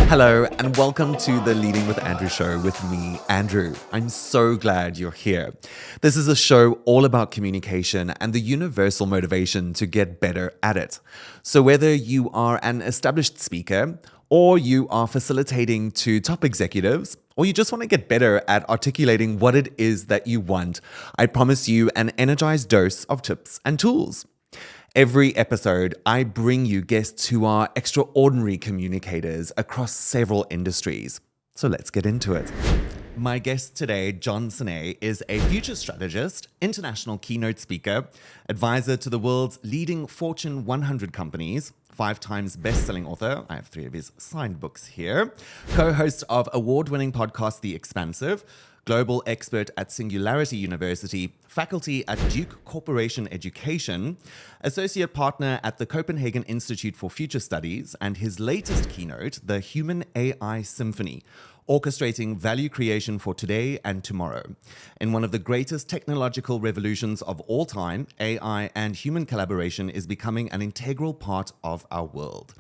Hello, and welcome to the Leading with Andrew show with me, Andrew. I'm so glad you're here. This is a show all about communication and the universal motivation to get better at it. So whether you are an established speaker, or you are facilitating to top executives, or you just want to get better at articulating what it is that you want, I promise you an energized dose of tips and tools. Every episode, I bring you guests who are extraordinary communicators across several industries. So let's get into it. My guest today, John Sanei, is a future strategist, international keynote speaker, advisor to the world's leading Fortune 100 companies, 5 times best-selling author, I have 3 of his signed books here, co-host of award-winning podcast The Expansive, global expert at Singularity University, faculty at Duke Corporation Education, associate partner at the Copenhagen Institute for Future Studies, and his latest keynote, the Human-AI Symphony, orchestrating value creation for today and tomorrow. In one of the greatest technological revolutions of all time, AI and human collaboration is becoming an integral part of our world.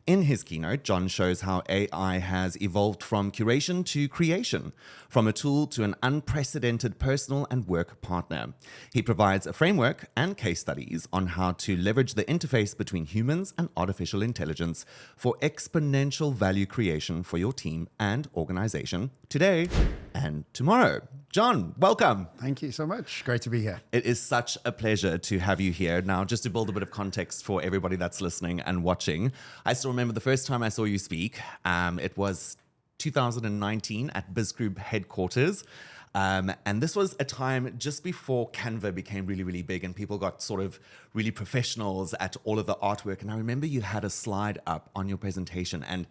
In his keynote, John shows how AI has evolved from curation to creation, from a tool to an unprecedented personal and work partner. He provides a framework and case studies on how to leverage the interface between humans and artificial intelligence for exponential value creation for your team and organization today and tomorrow. John, welcome. Thank you so much. Great to be here. It is such a pleasure to have you here. Now, just to build a bit of context for everybody that's listening and watching, I still remember the first time I saw you speak. It was 2019 at BizGroup headquarters. And this was a time just before Canva became really, really big and people got sort of really professionals at all of the artwork. And I remember you had a slide up on your presentation and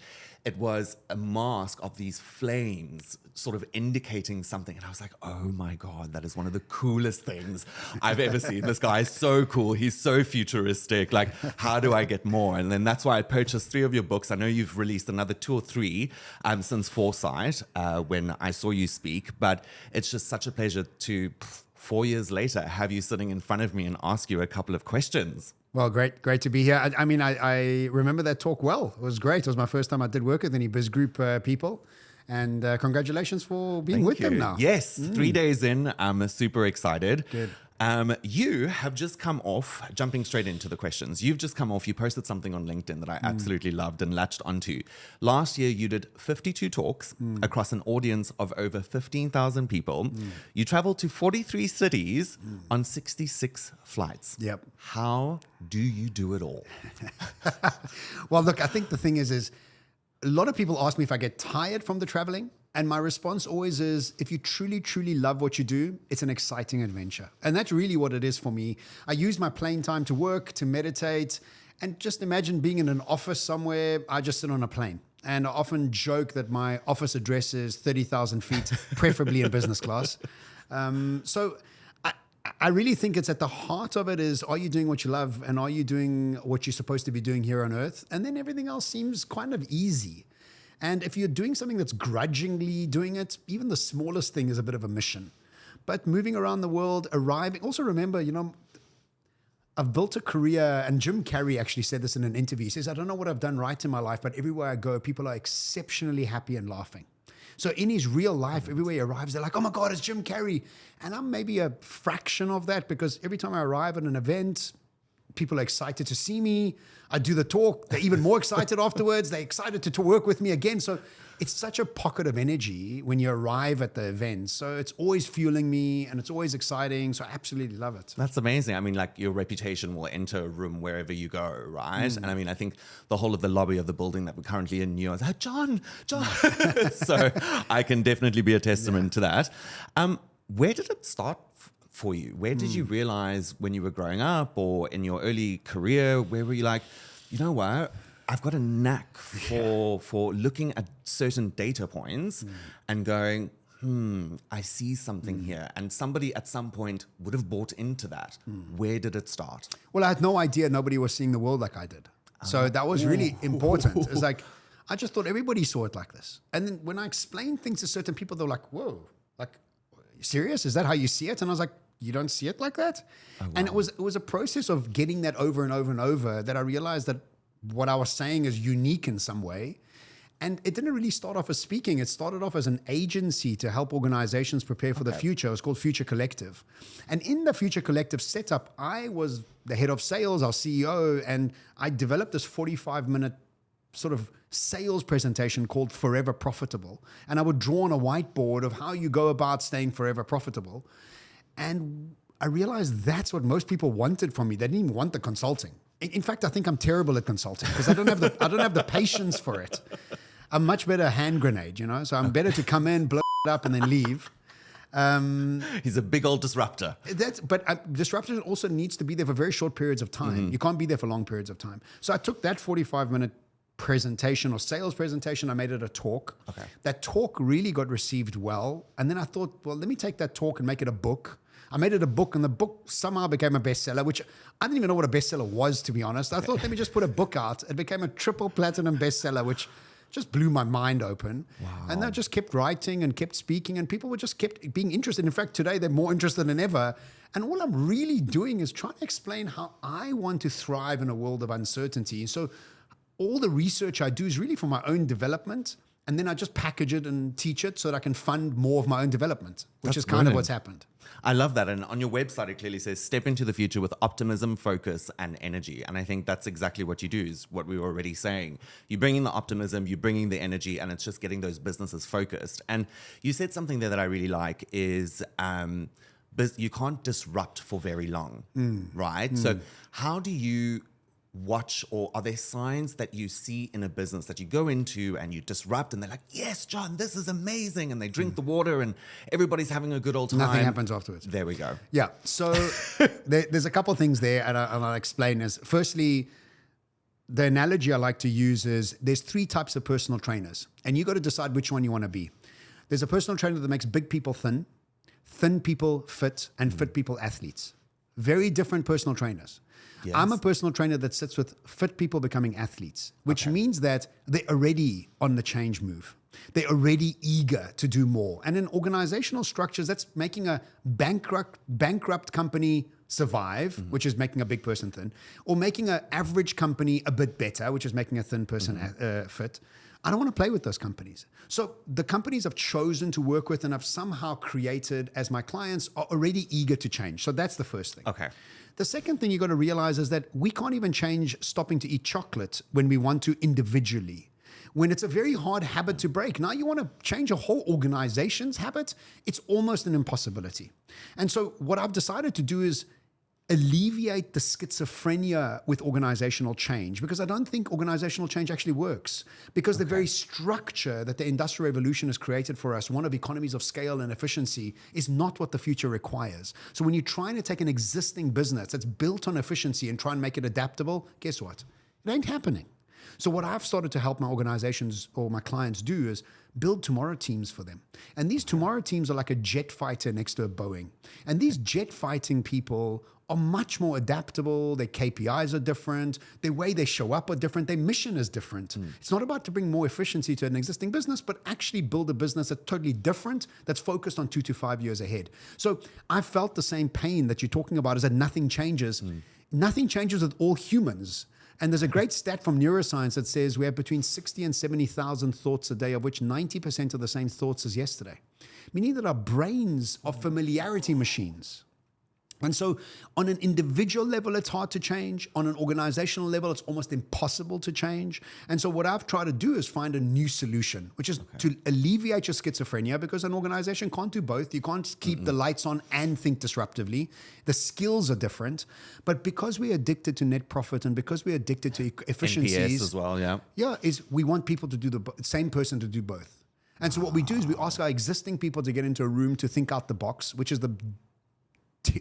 it was a mask of these flames sort of indicating something. And I was like, oh my God, that is one of the coolest things I've ever seen. This guy is so cool. He's so futuristic. Like, how do I get more? And then that's why I purchased 3 of your books. I know you've released another 2 or 3 since Foresight when I saw you speak. But it's just such a pleasure to, 4 years later, have you sitting in front of me and ask you a couple of questions. Well, great to be here. I remember that talk well. It was great. It was my first time I did work with any BizGroup people. And congratulations for being with them now. Yes, 3 days in, I'm super excited. Good. You have just come off, jumping straight into the questions, you posted something on LinkedIn that I absolutely loved and latched onto. Last year, you did 52 talks across an audience of over 15,000 people. You traveled to 43 cities on 66 flights. Yep. How do you do it all? Well, look, I think the thing is a lot of people ask me if I get tired from the traveling. And my response always is, if you truly, truly love what you do, it's an exciting adventure. And that's really what it is for me. I use my plane time to work, to meditate, and just imagine being in an office somewhere. I just sit on a plane. And I often joke that my office address is 30,000 feet, preferably in business class. So I really think it's at the heart of it is, are you doing what you love? And are you doing what you're supposed to be doing here on earth? And then everything else seems kind of easy. And if you're doing something that's grudgingly doing it, even the smallest thing is a bit of a mission. But moving around the world, arriving, also remember, I've built a career, and Jim Carrey actually said this in an interview. He says, I don't know what I've done right in my life, but everywhere I go, people are exceptionally happy and laughing. So in his real life, everywhere he arrives, they're like, oh my God, it's Jim Carrey. And I'm maybe a fraction of that because every time I arrive at an event, people are excited to see me. I do the talk. They're even more excited afterwards. They're excited to work with me again. So it's such a pocket of energy when you arrive at the event. So it's always fueling me and it's always exciting. So I absolutely love it. That's amazing. I mean, like your reputation will enter a room wherever you go, right? And I mean, I think the whole of the lobby of the building that we're currently in, you're like, John. So I can definitely be a testament to that. Where did it start for you? Where did you realize when you were growing up or in your early career, where were you like, you know what? I've got a knack for looking at certain data points and going, I see something here. And somebody at some point would have bought into that. Where did it start? Well, I had no idea nobody was seeing the world like I did. So that was really important. It's like, I just thought everybody saw it like this. And then when I explained things to certain people, they were like, whoa, like, serious? Is that how you see it? And I was like, you don't see it like that? Oh, wow. And it was a process of getting that over and over and over that I realized that what I was saying is unique in some way. And it didn't really start off as speaking. It started off as an agency to help organizations prepare for the future. It was called Future Collective. And in the Future Collective setup, I was the head of sales, our CEO, and I developed this 45-minute sort of sales presentation called Forever Profitable. And I would draw on a whiteboard of how you go about staying forever profitable. And I realized that's what most people wanted from me. They didn't even want the consulting. In fact, I think I'm terrible at consulting because I don't have the patience for it. I'm much better hand grenade, you know. So I'm better to come in, blow it up, and then leave. He's a big old disruptor. But disruption also needs to be there for very short periods of time. You can't be there for long periods of time. So I took that 45-minute presentation or sales presentation, I made it a talk. Okay. That talk really got received well. And then I thought, well, let me take that talk and make it a book. I made it a book, and the book somehow became a bestseller, which I didn't even know what a bestseller was, to be honest. I thought, let me just put a book out. It became a triple platinum bestseller, which just blew my mind open. Wow. And I just kept writing and kept speaking, and people were just kept being interested. In fact, today they're more interested than ever. And all I'm really doing is trying to explain how I want to thrive in a world of uncertainty. So all the research I do is really for my own development. And then I just package it and teach it so that I can fund more of my own development, which is kind of what's happened. I love that. And on your website, it clearly says, step into the future with optimism, focus, and energy. And I think that's exactly what you do, is what we were already saying. You bring in the optimism, you bring in the energy, and it's just getting those businesses focused. And you said something there that I really like is you can't disrupt for very long, right? So how do you watch, or are there signs that you see in a business that you go into and you disrupt and they're like, yes, John, this is amazing, and they drink the water and everybody's having a good old time? Nothing happens afterwards. There we go. Yeah. So there's a couple of things there, and I'll explain this. Firstly, the analogy I like to use is there's 3 types of personal trainers, and you got to decide which one you want to be. There's a personal trainer that makes big people thin people fit, and fit people athletes. Very different personal trainers. Yes. I'm a personal trainer that sits with fit people becoming athletes, which means that they're already on the change move. They're already eager to do more. And in organizational structures, that's making a bankrupt company survive, which is making a big person thin, or making an average company a bit better, which is making a thin person fit. I don't want to play with those companies. So the companies I've chosen to work with and I've somehow created as my clients are already eager to change. So that's the first thing. Okay. The second thing you got to realize is that we can't even change stopping to eat chocolate when we want to individually. When it's a very hard habit to break. Now you want to change a whole organization's habit, it's almost an impossibility. And so what I've decided to do is alleviate the schizophrenia with organizational change, because I don't think organizational change actually works, because the very structure that the Industrial Revolution has created for us, one of economies of scale and efficiency, is not what the future requires. So when you're trying to take an existing business that's built on efficiency and try and make it adaptable, guess what? It ain't happening. So what I've started to help my organizations or my clients do is build tomorrow teams for them. And these tomorrow teams are like a jet fighter next to a Boeing. And these jet fighting people are much more adaptable. Their KPIs are different. The way they show up are different. Their mission is different. It's not about to bring more efficiency to an existing business, but actually build a business that's totally different, that's focused on 2 to 5 years ahead. So I felt the same pain that you're talking about, is that nothing changes. Nothing changes with all humans. And there's a great stat from neuroscience that says we have between 60 and 70,000 thoughts a day, of which 90% are the same thoughts as yesterday. Meaning that our brains are familiarity machines. And so on an individual level, it's hard to change. On an organizational level, it's almost impossible to change. And so what I've tried to do is find a new solution, which is to alleviate your schizophrenia, because an organization can't do both. You can't keep the lights on and think disruptively. The skills are different. But because we're addicted to net profit and because we're addicted to efficiencies NPS as well, yeah. Yeah, is we want people to do the same person to do both. And so what we do is we ask our existing people to get into a room to think out the box, which is the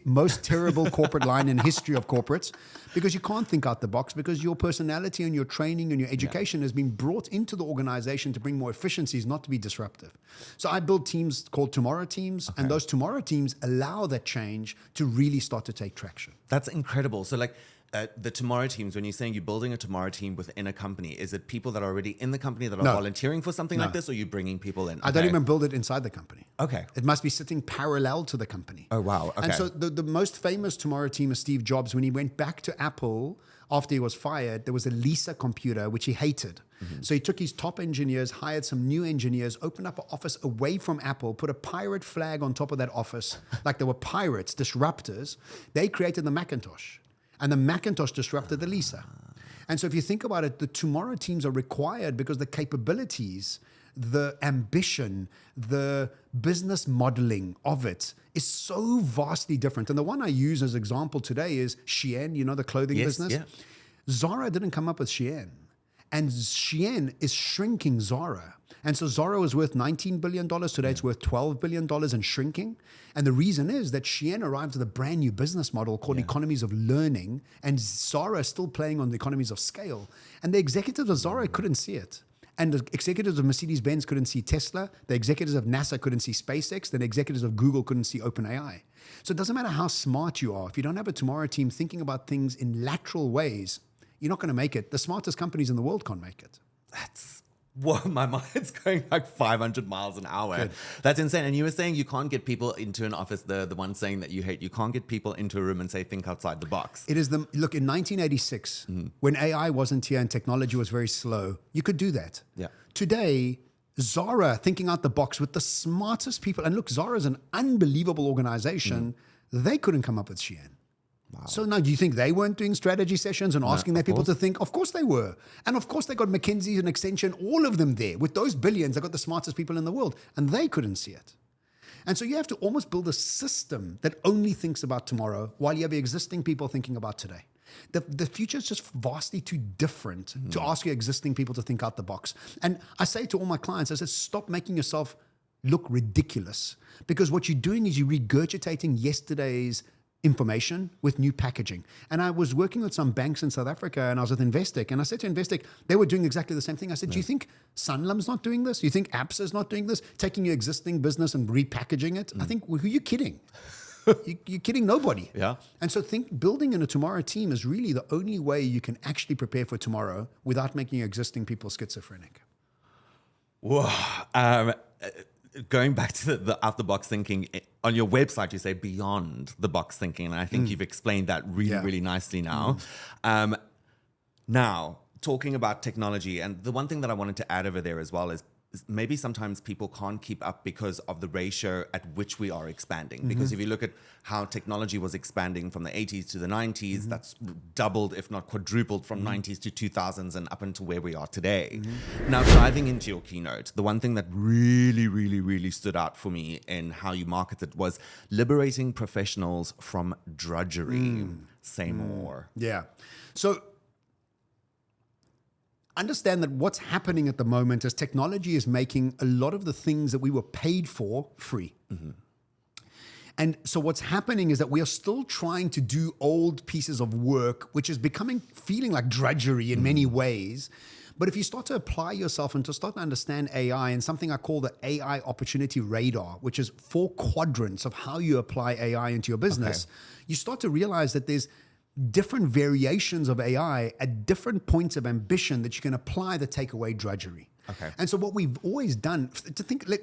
most terrible corporate line in history of corporates, because you can't think out the box, because your personality and your training and your education has been brought into the organization to bring more efficiencies, not to be disruptive. So I build teams called tomorrow teams, and those tomorrow teams allow that change to really start to take traction. That's incredible. So like, the tomorrow teams, when you're saying you're building a tomorrow team within a company, is it people that are already in the company that are No. volunteering for something No. like this, or are you bringing people in? I don't Okay. even build it inside the company. Okay. It must be sitting parallel to the company. Oh, wow. Okay. And so the most famous tomorrow team is Steve Jobs. When he went back to Apple after he was fired, there was a Lisa computer, which he hated. So he took his top engineers, hired some new engineers, opened up an office away from Apple, put a pirate flag on top of that office, like they were pirates, disruptors. They created the Macintosh. And the Macintosh disrupted the Lisa. And so if you think about it, the tomorrow teams are required because the capabilities, the ambition, the business modeling of it is so vastly different. And the one I use as example today is Shein, you know, the clothing Yes, business. yeah. Zara didn't come up with Shein. And Shein is shrinking Zara. And so Zara was worth $19 billion. Today it's worth $12 billion and shrinking. And the reason is that Shein arrived with a brand new business model called economies of learning. And Zara is still playing on the economies of scale. And the executives of Zara couldn't see it. And the executives of Mercedes-Benz couldn't see Tesla. The executives of NASA couldn't see SpaceX. The executives of Google couldn't see OpenAI. So it doesn't matter how smart you are. If you don't have a tomorrow team thinking about things in lateral ways, you're not going to make it. The smartest companies in the world can't make it. Whoa, my mind's going like 500 miles an hour. Good. That's insane. And you were saying you can't get people into an office, the one saying that you hate, you can't get people into a room and say, think outside the box. It is look, in 1986, when AI wasn't here and technology was very slow, you could do that. Yeah. Today, Zara thinking out the box with the smartest people, and look, Zara is an unbelievable organization. They couldn't come up with Shein. Wow. So now, do you think they weren't doing strategy sessions and asking their people to think? Of course they were. And of course they got McKinsey and Accenture, all of them there. With those billions, they got the smartest people in the world. And they couldn't see it. And so you have to almost build a system that only thinks about tomorrow while you have existing people thinking about today. The future is just vastly too different to ask your existing people to think out the box. And I say to all my clients, I said, stop making yourself look ridiculous. Because what you're doing is you're regurgitating yesterday's information with new packaging. And I was working with some banks in South Africa, and I was with Investec, and I said to Investec, they were doing exactly the same thing. I said, do you think Sanlam's not doing this? Do you think ABSA's not doing this? Taking your existing business and repackaging it? I think, well, who are you kidding? You're kidding nobody. Yeah. And so building in a tomorrow team is really the only way you can actually prepare for tomorrow without making your existing people schizophrenic. Whoa. Going back to the out-the-box thinking, on your website, you say beyond the box thinking. And I think you've explained that really, really nicely now. Now, talking about technology, and the one thing that I wanted to add over there as well is maybe sometimes people can't keep up because of the ratio at which we are expanding. Because if you look at how technology was expanding from the 80s to the 90s, that's doubled, if not quadrupled, from 90s to 2000s and up until where we are today. Now, diving into your keynote, the one thing that really, really, really stood out for me in how you marketed was liberating professionals from drudgery. Say more. Yeah. So understand that what's happening at the moment is technology is making a lot of the things that we were paid for free. And so what's happening is that we are still trying to do old pieces of work, which is feeling like drudgery in many ways. But if you start to apply yourself and to start to understand AI and something I call the AI opportunity radar, which is 4 quadrants of how you apply AI into your business, you start to realize that there's different variations of AI at different points of ambition that you can apply that take away drudgery. Okay. And so what we've always done,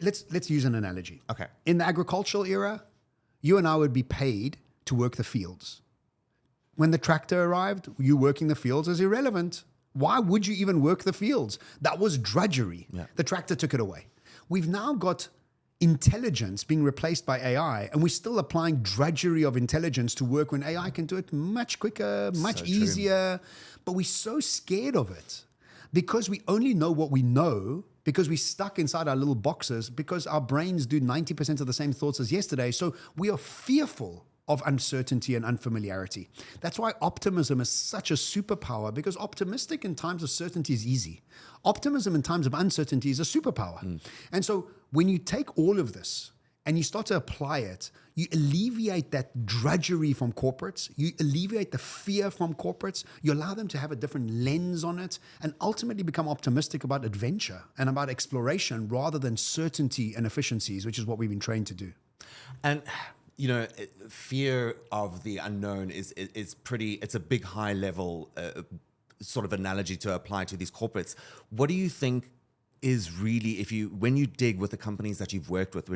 let's use an analogy. Okay. In the agricultural era, you and I would be paid to work the fields. When the tractor arrived, you working the fields is irrelevant. Why would you even work the fields? That was drudgery. Yeah. The tractor took it away. We've now got intelligence being replaced by AI, and we're still applying drudgery of intelligence to work when AI can do it much quicker, much easier. But we're so scared of it because we only know what we know, because we're stuck inside our little boxes, because our brains do 90% of the same thoughts as yesterday. So we are fearful of uncertainty and unfamiliarity. That's why optimism is such a superpower, because optimistic in times of certainty is easy. Optimism in times of uncertainty is a superpower. And so when you take all of this and you start to apply it, you alleviate that drudgery from corporates, you alleviate the fear from corporates, you allow them to have a different lens on it, and ultimately become optimistic about adventure and about exploration rather than certainty and efficiencies, which is what we've been trained to do. And fear of the unknown is it's a big high level sort of analogy to apply to these corporates. What do you think is really, when you dig with the companies that you've worked with,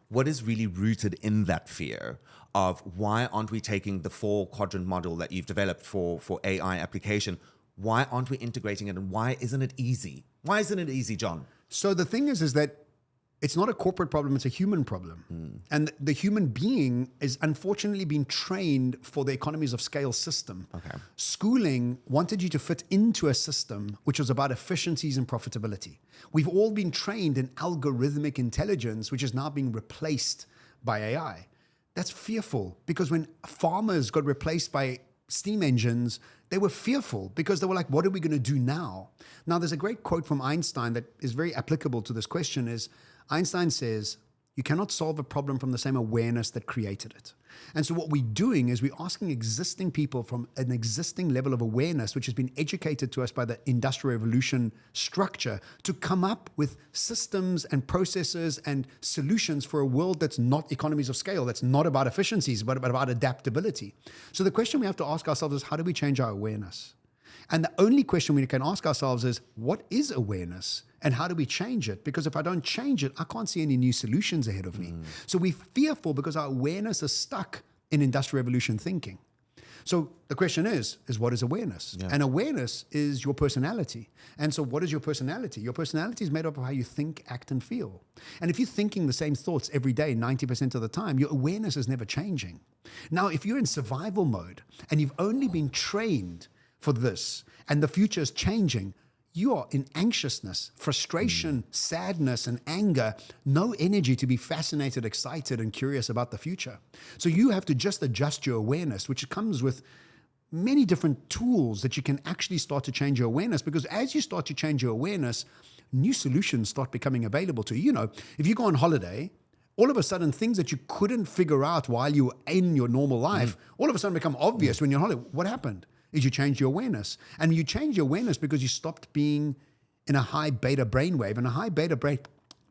what is really rooted in that fear of why aren't we taking the 4-quadrant model that you've developed for AI application? Why aren't we integrating it, and why isn't it easy? Why isn't it easy, John? So the thing is that it's not a corporate problem, it's a human problem. And the human being is unfortunately being trained for the economies of scale system. Okay. Schooling wanted you to fit into a system which was about efficiencies and profitability. We've all been trained in algorithmic intelligence, which is now being replaced by AI. That's fearful, because when farmers got replaced by steam engines, they were fearful because they were like, what are we going to do now? Now, there's a great quote from Einstein that is very applicable to this question. Is Einstein says, you cannot solve a problem from the same awareness that created it. And so what we're doing is we're asking existing people from an existing level of awareness, which has been educated to us by the Industrial Revolution structure, to come up with systems and processes and solutions for a world that's not economies of scale, that's not about efficiencies, but about adaptability. So the question we have to ask ourselves is, how do we change our awareness? And the only question we can ask ourselves is, what is awareness? And how do we change it? Because if I don't change it, I can't see any new solutions ahead of me. So we're fearful because our awareness is stuck in industrial revolution thinking. So the question is what is awareness? Yeah. And awareness is your personality. And so what is your personality? Your personality is made up of how you think, act, and feel. And if you're thinking the same thoughts every day, 90% of the time, your awareness is never changing. Now, if you're in survival mode and you've only been trained for this, and the future is changing, you are in anxiousness, frustration, sadness, and anger, no energy to be fascinated, excited, and curious about the future. So you have to just adjust your awareness, which comes with many different tools that you can actually start to change your awareness, because as you start to change your awareness, new solutions start becoming available to you. You know, if you go on holiday, all of a sudden, things that you couldn't figure out while you were in your normal life, all of a sudden become obvious when you're on holiday. What happened? Is you change your awareness. And you change your awareness because you stopped being in a high beta brainwave. And a high beta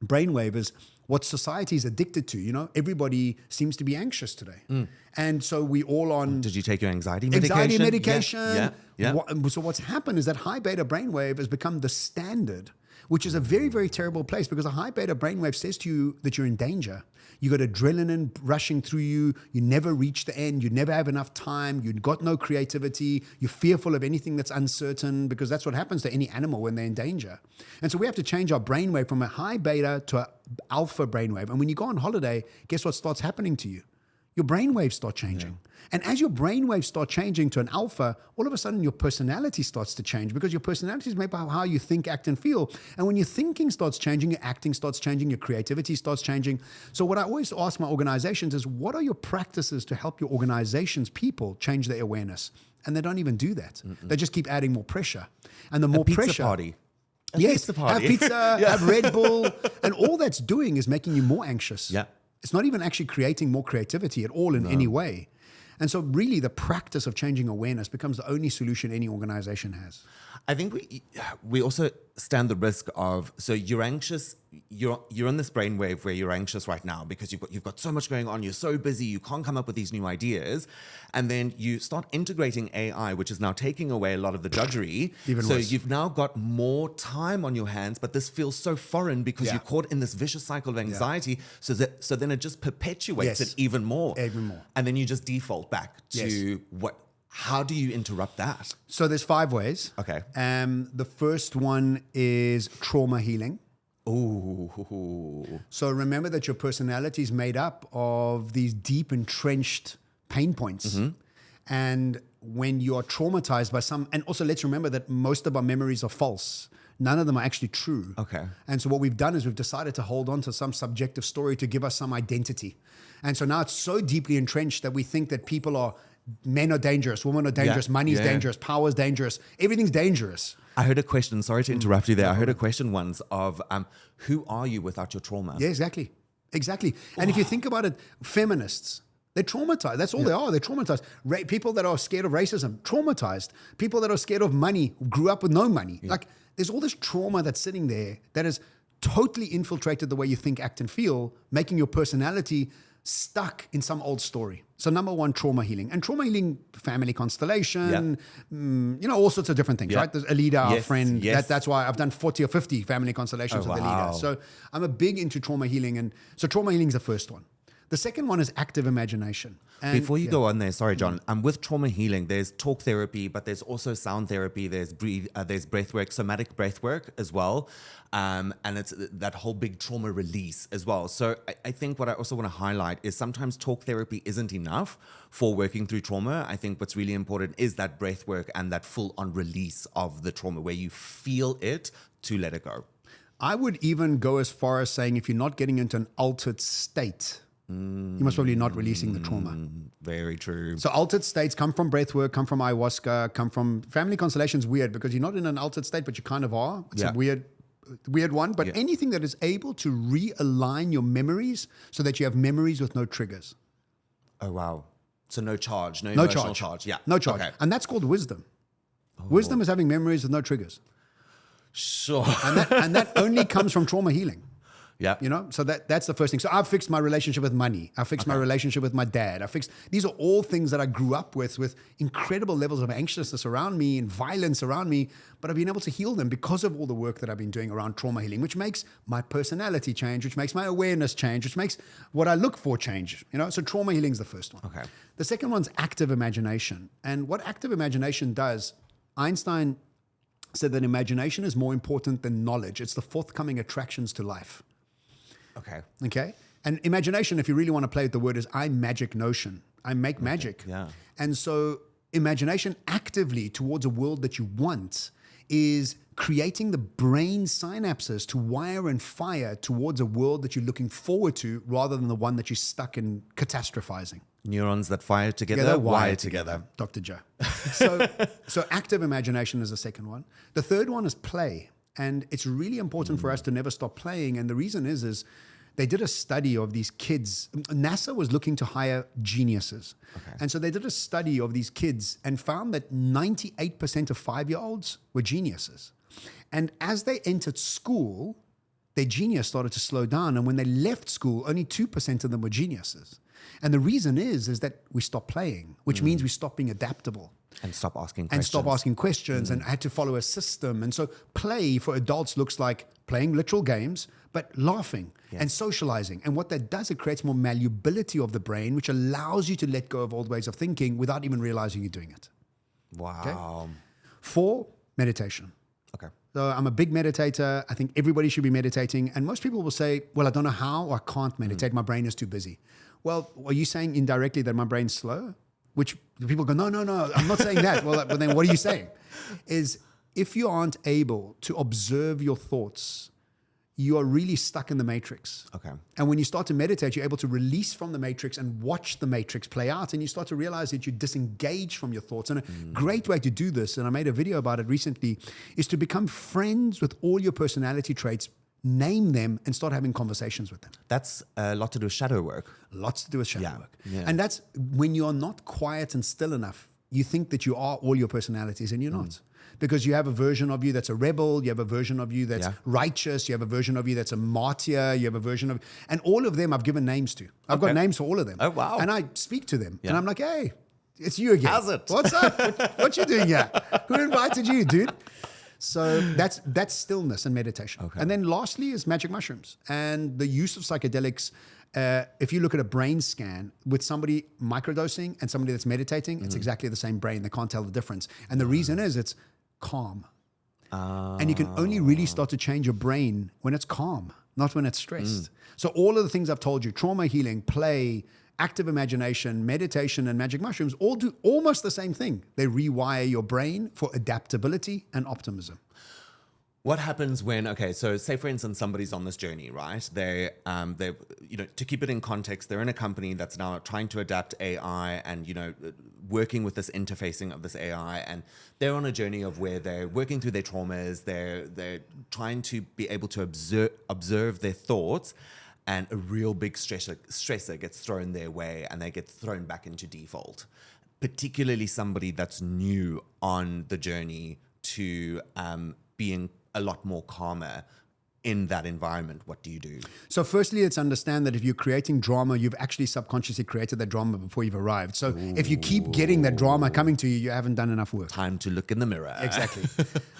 brainwave is what society is addicted to. You know, everybody seems to be anxious today. And so we all on... Did you take your anxiety medication? Anxiety medication. Yeah. So what's happened is that high beta brainwave has become the standard, which is a very, very terrible place, because a high beta brainwave says to you that you're in danger. You got adrenaline rushing through you. You never reach the end. You never have enough time. You've got no creativity. You're fearful of anything that's uncertain, because that's what happens to any animal when they're in danger. And so we have to change our brainwave from a high beta to an alpha brainwave. And when you go on holiday, guess what starts happening to you? Your brainwaves start changing. And as your brainwaves start changing to an alpha, all of a sudden your personality starts to change, because your personality is made by how you think, act, and feel. And when your thinking starts changing, your acting starts changing, your creativity starts changing. So what I always ask my organizations is, what are your practices to help your organization's people change their awareness? And they don't even do that. They just keep adding more pressure. And the more pressure... Party. Yes, have pizza, have Red Bull. And all that's doing is making you more anxious. Yeah. It's not even actually creating more creativity at all in any way. And so really the practice of changing awareness becomes the only solution any organization has. I think we also stand the risk of, so you're anxious, you're in this brainwave where you're anxious right now because you've got so much going on, you're so busy, you can't come up with these new ideas, and then you start integrating AI, which is now taking away a lot of the drudgery. Even so worse. You've now got more time on your hands, but this feels so foreign because you're caught in this vicious cycle of anxiety. So then it just perpetuates it even more. Even more. And then you just default back to how do you interrupt that? So there's 5 ways. Okay. The first one is trauma healing. Ooh. So remember that your personality is made up of these deep entrenched pain points. And when you are traumatized by and also let's remember that most of our memories are false. None of them are actually true. Okay. And so what we've done is we've decided to hold on to some subjective story to give us some identity. And so now it's so deeply entrenched that we think that men are dangerous, women are dangerous, money is dangerous, power is dangerous, everything's dangerous. I heard a question, sorry to interrupt you there. I heard a question once of, who are you without your trauma? Yeah, exactly. And if you think about it, feminists, they're traumatized. That's all they are. They're traumatized. People that are scared of racism, traumatized. People that are scared of money, grew up with no money. Like, there's all this trauma that's sitting there that has totally infiltrated the way you think, act, and feel, making your personality stuck in some old story. So number one, trauma healing. And trauma healing, family constellation, all sorts of different things, right? There's a leader, our friend. That's why I've done 40 or 50 family constellations with the leader. So I'm a big into trauma healing. And so trauma healing is the first one. The second one is active imagination. And before you go on there, sorry, John, with trauma healing, there's talk therapy, but there's also sound therapy. There's breath work, somatic breath work as well. And it's that whole big trauma release as well. So I think what I also want to highlight is sometimes talk therapy isn't enough for working through trauma. I think what's really important is that breath work and that full on release of the trauma where you feel it to let it go. I would even go as far as saying if you're not getting into an altered state, you must probably not releasing the trauma. Very true. So altered states come from breath work, come from ayahuasca, come from family constellation's weird because you're not in an altered state, but you kind of are. It's a weird one. But anything that is able to realign your memories so that you have memories with no triggers. Oh, wow. So no charge, no emotional charge. Yeah. No charge. Okay. And that's called wisdom. Wisdom is having memories with no triggers. Sure. And that only comes from trauma healing. Yeah. So that's the first thing. So I've fixed my relationship with money. I fixed my relationship with my dad. These are all things that I grew up with incredible levels of anxiousness around me and violence around me, but I've been able to heal them because of all the work that I've been doing around trauma healing, which makes my personality change, which makes my awareness change, which makes what I look for change. So trauma healing is the first one. Okay. The second one's active imagination. And what active imagination does, Einstein said that imagination is more important than knowledge. It's the forthcoming attractions to life. Okay. And imagination, if you really want to play with the word, is I magic notion. I make magic. Yeah. And so imagination actively towards a world that you want is creating the brain synapses to wire and fire towards a world that you're looking forward to rather than the one that you're stuck in catastrophizing. Neurons that fire together, wire together. Dr. Joe. So active imagination is the second one. The third one is play. And it's really important for us to never stop playing. And the reason is they did a study of these kids. NASA was looking to hire geniuses. And so they did a study of these kids and found that 98% of 5-year-olds were geniuses. And as they entered school, their genius started to slow down. And when they left school, only 2% of them were geniuses. And the reason is that we stopped playing, which means we stopped being adaptable. And stop asking questions. And I had to follow a system. And so play for adults looks like playing literal games, but laughing and socializing. And what that does, it creates more malleability of the brain, which allows you to let go of old ways of thinking without even realizing you're doing it. Wow. Okay? 4, meditation. Okay. So I'm a big meditator. I think everybody should be meditating. And most people will say, well, I don't know how or I can't meditate. My brain is too busy. Well, are you saying indirectly that my brain's slow? Which people go, no, I'm not saying that. Well, but then what are you saying? Is if you aren't able to observe your thoughts, you are really stuck in the matrix. Okay. And when you start to meditate, you're able to release from the matrix and watch the matrix play out. And you start to realize that you disengage from your thoughts. And a great way to do this, and I made a video about it recently, is to become friends with all your personality traits, name them, and start having conversations with them. That's a lot to do with shadow work. Lots to do with shadow work. Yeah. And that's when you're not quiet and still enough, you think that you are all your personalities and you're not. Because you have a version of you that's a rebel, you have a version of you that's righteous, you have a version of you that's a martyr, you have a version of, and all of them I've given names to. I've got names for all of them. Oh, wow. And I speak to them. And I'm like, hey, it's you again. How's it? What's up? What you doing here? Who invited you, dude? So that's stillness and meditation. Okay. And then lastly is magic mushrooms and the use of psychedelics. If you look at a brain scan with somebody microdosing and somebody that's meditating, it's exactly the same brain. They can't tell the difference. And the reason is it's calm. And you can only really start to change your brain when it's calm, not when it's stressed. So all of the things I've told you, trauma healing, play, active imagination, meditation, and magic mushrooms all do almost the same thing. They rewire your brain for adaptability and optimism. What happens when, so say for instance, somebody's on this journey, right? They to keep it in context, they're in a company that's now trying to adapt AI and, working with this interfacing of this AI, and they're on a journey of where they're working through their traumas, they're trying to be able to observe their thoughts, and a real big stressor gets thrown their way and they get thrown back into default. Particularly somebody that's new on the journey to being a lot more calmer. in that environment, what do you do? So firstly, let's understand that if you're creating drama, you've actually subconsciously created that drama before you've arrived. So if you keep getting that drama coming to you, you haven't done enough work. Time to look in the mirror. Exactly.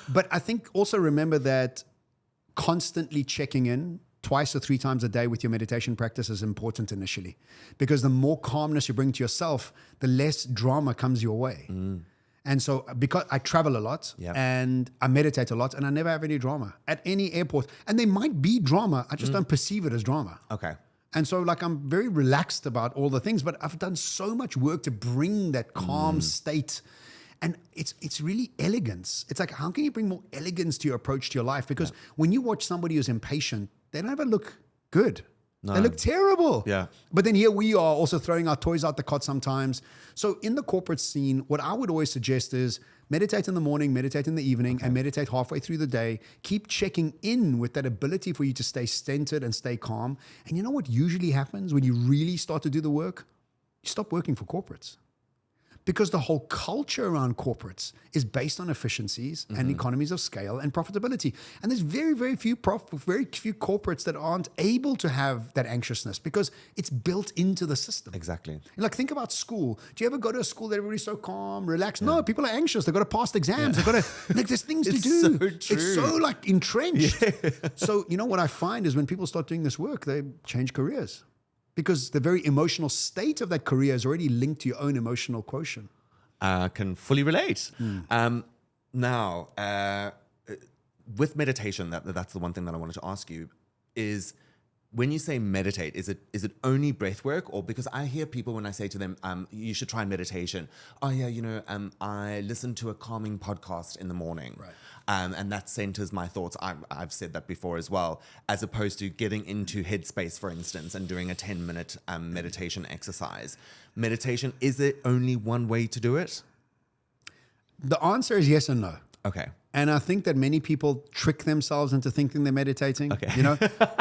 But I think also remember that constantly checking in 2 or 3 times a day with your meditation practice is important initially, because the more calmness you bring to yourself, the less drama comes your way. And so because I travel a lot and I meditate a lot and I never have any drama at any airport, and there might be drama, I just don't perceive it as drama. Okay. And so like I'm very relaxed about all the things, but I've done so much work to bring that calm state. And it's really elegance. It's like, how can you bring more elegance to your approach to your life? Because when you watch somebody who's impatient, they don't ever look good. No. They look terrible. Yeah. But then here we are also throwing our toys out the cot sometimes. So in the corporate scene, what I would always suggest is meditate in the morning, meditate in the evening, and meditate halfway through the day. Keep checking in with that ability for you to stay centered and stay calm. And you know what usually happens when you really start to do the work? You stop working for corporates. Because the whole culture around corporates is based on efficiencies and economies of scale and profitability. And there's very few corporates that aren't able to have that anxiousness because it's built into the system. Exactly. Like think about school. Do you ever go to a school that everybody's so calm, relaxed? No, people are anxious. They've got to pass the exams. They've got to, like there's things to do. So true. It's so like entrenched. So you know what I find is when people start doing this work, they change careers. Because the very emotional state of that career is already linked to your own emotional quotient. Can fully relate. Now, with meditation, that's the one thing that I wanted to ask you is, when you say meditate, is it only breath work? Or because I hear people when I say to them, you should try meditation. Oh yeah, I listen to a calming podcast in the morning. Right. And that centers my thoughts. I've said that before as well, as opposed to getting into Headspace, for instance, and doing a 10-minute meditation exercise. Meditation, is it only one way to do it? The answer is yes and no. Okay. And I think that many people trick themselves into thinking they're meditating. Okay.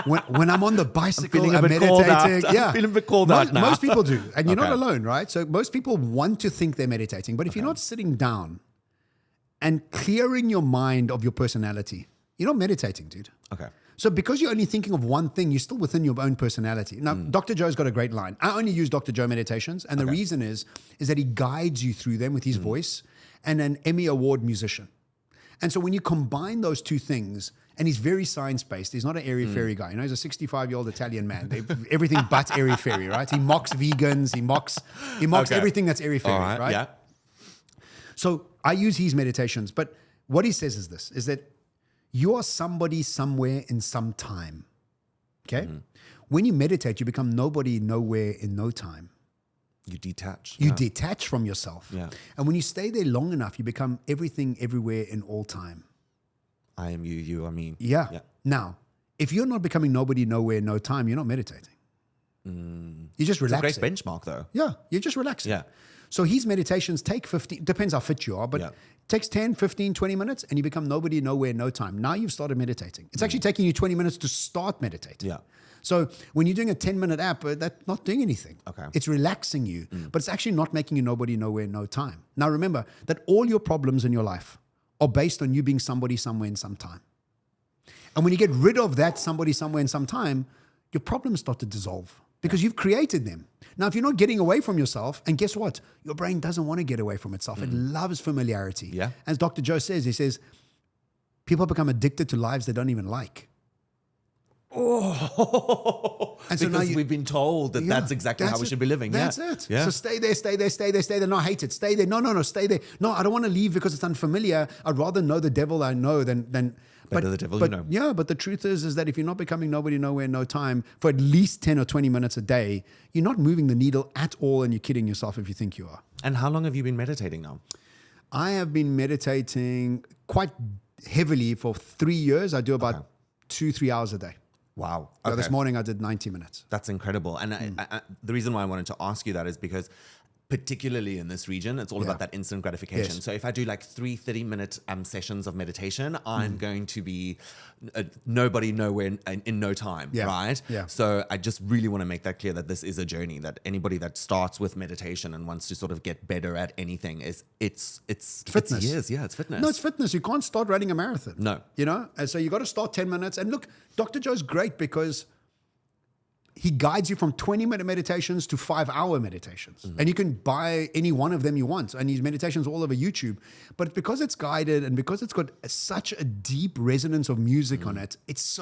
When I'm on the bicycle, I'm meditating. Yeah. I'm feeling a bit called out now. Most people do. And you're not alone, right? So most people want to think they're meditating. But if you're not sitting down and clearing your mind of your personality, you're not meditating, dude. Okay. So because you're only thinking of one thing, you're still within your own personality. Now, Dr. Joe's got a great line. I only use Dr. Joe meditations. And the reason is that he guides you through them with his voice, and an Emmy Award musician. And so when you combine those two things, and he's very science-based. He's not an airy-fairy guy. He's a 65-year-old Italian man. Everything but airy-fairy, right? He mocks vegans. He mocks everything that's airy-fairy, right? Yeah. So I use his meditations. But what he says is this, is that you are somebody somewhere in some time, okay? When you meditate, you become nobody nowhere in no time. You detach. You detach from yourself. Yeah. And when you stay there long enough, you become everything, everywhere, in all time. I am you, you are me. Yeah. Now, if you're not becoming nobody, nowhere, no time, you're not meditating. You're just relaxing. It's a great benchmark, though. Yeah, you're just relaxing. Yeah. So his meditations take 15, depends how fit you are, but takes 10, 15, 20 minutes and you become nobody, nowhere, no time. Now you've started meditating. It's actually taking you 20 minutes to start meditating. Yeah. So when you're doing a 10-minute app, that's not doing anything. Okay. It's relaxing you, but it's actually not making you nobody, nowhere, no time. Now remember that all your problems in your life are based on you being somebody, somewhere, in some time. And when you get rid of that somebody, somewhere, in some time, your problems start to dissolve because you've created them. Now, if you're not getting away from yourself, and guess what? Your brain doesn't want to get away from itself. It loves familiarity. Yeah. As Dr. Joe says, he says, people become addicted to lives they don't even like. Oh, and so because we've been told that that's exactly how we should be living. That's it. Yeah. So stay there, stay there, stay there, stay there. No, I hate it. Stay there. No, stay there. No, I don't want to leave because it's unfamiliar. I'd rather know the devil I know than Better the devil you know. Yeah, but the truth is that if you're not becoming nobody, nowhere, no time for at least 10 or 20 minutes a day, you're not moving the needle at all, and you're kidding yourself if you think you are. And how long have you been meditating now? I have been meditating quite heavily for 3 years. I do about 2-3 hours a day. Wow. So this morning I did 90 minutes. That's incredible. And I, the reason why I wanted to ask you that is because particularly in this region, it's all about that instant gratification. Yes. So if I do like 30-minute sessions of meditation, I'm going to be nobody, nowhere, in no time, right? Yeah. So I just really want to make that clear that this is a journey, that anybody that starts with meditation and wants to sort of get better at anything it's fitness. It's fitness. No, it's fitness. You can't start running a marathon. No. And so you got to start 10 minutes. And look, Dr. Joe's great because he guides you from 20-minute meditations to 5-hour meditations. And you can buy any one of them you want. And his meditations all over YouTube. But because it's guided and because it's got such a deep resonance of music on it, it's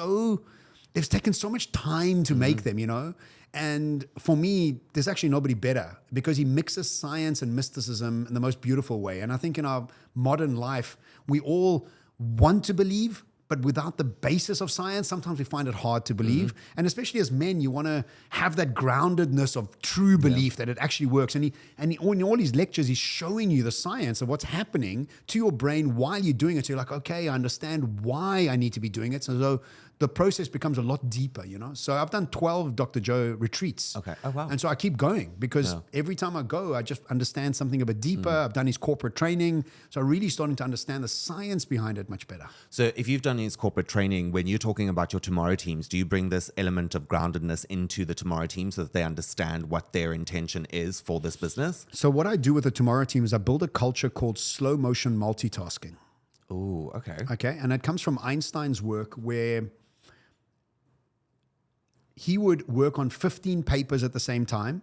taken so much time to make them, And for me, there's actually nobody better because he mixes science and mysticism in the most beautiful way. And I think in our modern life, we all want to believe, but without the basis of science, sometimes we find it hard to believe. And especially as men, you want to have that groundedness of true belief that it actually works. And in all his lectures, he's showing you the science of what's happening to your brain while you're doing it. So you're like, okay, I understand why I need to be doing it. So the process becomes a lot deeper, So I've done 12 Dr. Joe retreats. Okay. Oh, wow. And so I keep going because every time I go, I just understand something a bit deeper. I've done his corporate training. So I'm really starting to understand the science behind it much better. So if you've done his corporate training, when you're talking about your Tomorrow teams, do you bring this element of groundedness into the Tomorrow team so that they understand what their intention is for this business? So what I do with the Tomorrow team is I build a culture called slow motion multitasking. Oh, okay. Okay. And it comes from Einstein's work where he would work on 15 papers at the same time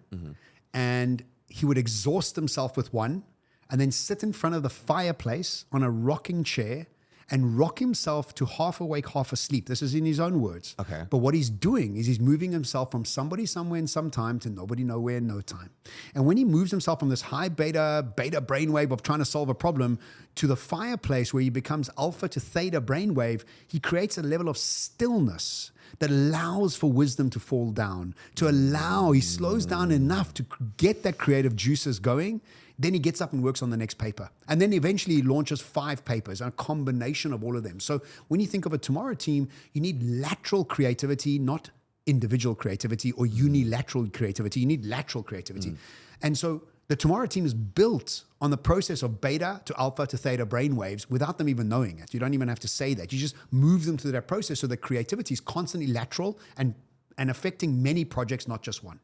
and he would exhaust himself with one and then sit in front of the fireplace on a rocking chair and rock himself to half awake, half asleep. This is in his own words. Okay. But what he's doing is he's moving himself from somebody somewhere in some time to nobody nowhere in no time. And when he moves himself from this high beta brainwave of trying to solve a problem to the fireplace where he becomes alpha to theta brainwave, he creates a level of stillness that allows for wisdom to fall down, he slows down enough to get that creative juices going. Then he gets up and works on the next paper. And then eventually he launches 5 papers, a combination of all of them. So when you think of a Tomorrow team, you need lateral creativity, not individual creativity or unilateral creativity. You need lateral creativity. And so the Tomorrow team is built on the process of beta to alpha to theta brainwaves without them even knowing it. You don't even have to say that. You just move them through that process so that creativity is constantly lateral and affecting many projects, not just one.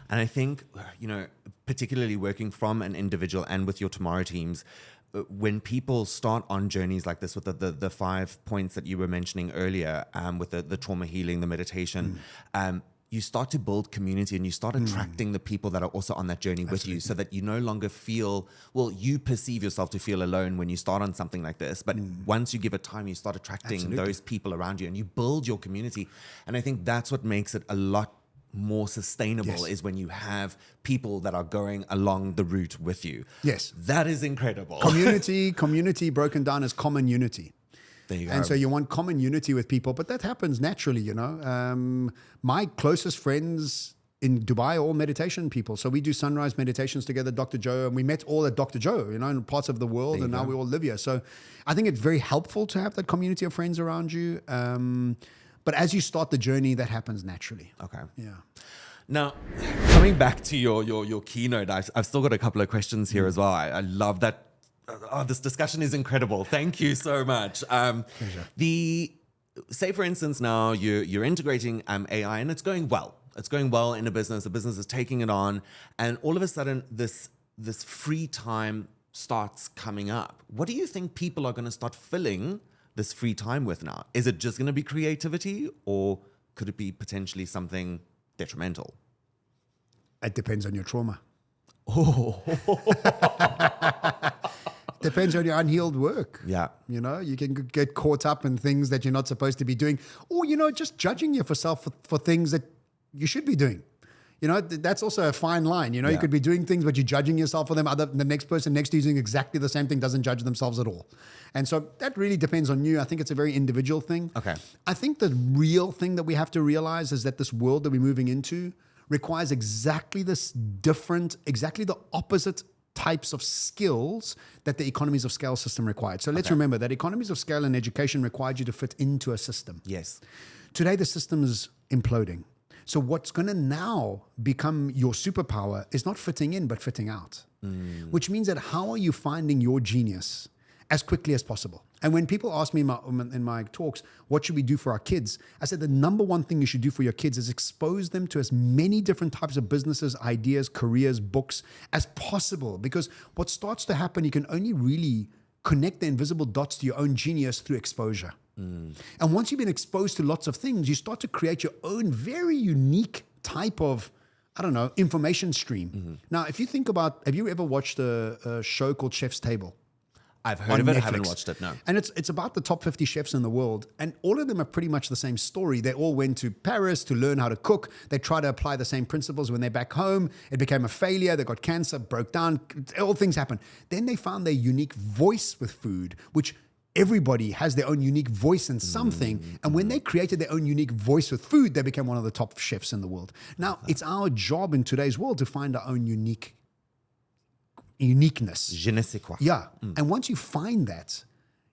And I think, particularly working from an individual and with your Tomorrow teams, when people start on journeys like this with the 5 points that you were mentioning earlier, with the trauma healing, the meditation, you start to build community and you start attracting the people that are also on that journey with you so that you no longer feel, you perceive yourself to feel alone when you start on something like this. But once you give it time, you start attracting those people around you and you build your community. And I think that's what makes it a lot more sustainable is when you have people that are going along the route with you. Yes. That is incredible. Community broken down as common unity. There you go. And so you want common unity with people, but that happens naturally, My closest friends in Dubai are all meditation people. So we do sunrise meditations together, Dr. Joe, and we met all at Dr. Joe, in parts of the world, and now we all live here. So I think it's very helpful to have that community of friends around you. But as you start the journey, that happens naturally. Okay. Yeah. Now, coming back to your keynote, I've still got a couple of questions here as well. I love that. This discussion is incredible. Thank you so much. Pleasure. Say, for instance, now you're integrating AI and it's going well. It's going well in a business. The business is taking it on. And all of a sudden, this free time starts coming up. What do you think people are going to start filling this free time with now? Is it just going to be creativity or could it be potentially something detrimental? It depends on your trauma. Oh. Depends on your unhealed work. Yeah. You can get caught up in things that you're not supposed to be doing, or, just judging yourself for things that you should be doing. That's also a fine line. You could be doing things, but you're judging yourself for them. The next person next to you doing exactly the same thing doesn't judge themselves at all. And so that really depends on you. I think it's a very individual thing. Okay. I think the real thing that we have to realize is that this world that we're moving into requires exactly the opposite types of skills that the economies of scale system required. So let's remember that economies of scale in education required you to fit into a system. Yes. Today, the system is imploding. So what's going to now become your superpower is not fitting in, but fitting out. Which means that how are you finding your genius as quickly as possible? And when people ask me in my talks, what should we do for our kids? I said the number one thing you should do for your kids is expose them to as many different types of businesses, ideas, careers, books as possible. Because what starts to happen, you can only really connect the invisible dots to your own genius through exposure. And once you've been exposed to lots of things, you start to create your own very unique type of, I don't know, information stream. Now, if you think about, have you ever watched a show called Chef's Table? I've heard of it, I haven't watched it, no. And it's about the top 50 chefs in the world. And all of them are pretty much the same story. They all went to Paris to learn how to cook. They try to apply the same principles when they're back home. It became a failure. They got cancer, broke down. All things happened. Then they found their unique voice with food, which everybody has their own unique voice in something. And when they created their own unique voice with food, they became one of the top chefs in the world. Now, it's our job in today's world to find our own uniqueness. Je ne sais quoi. Yeah. And once you find that,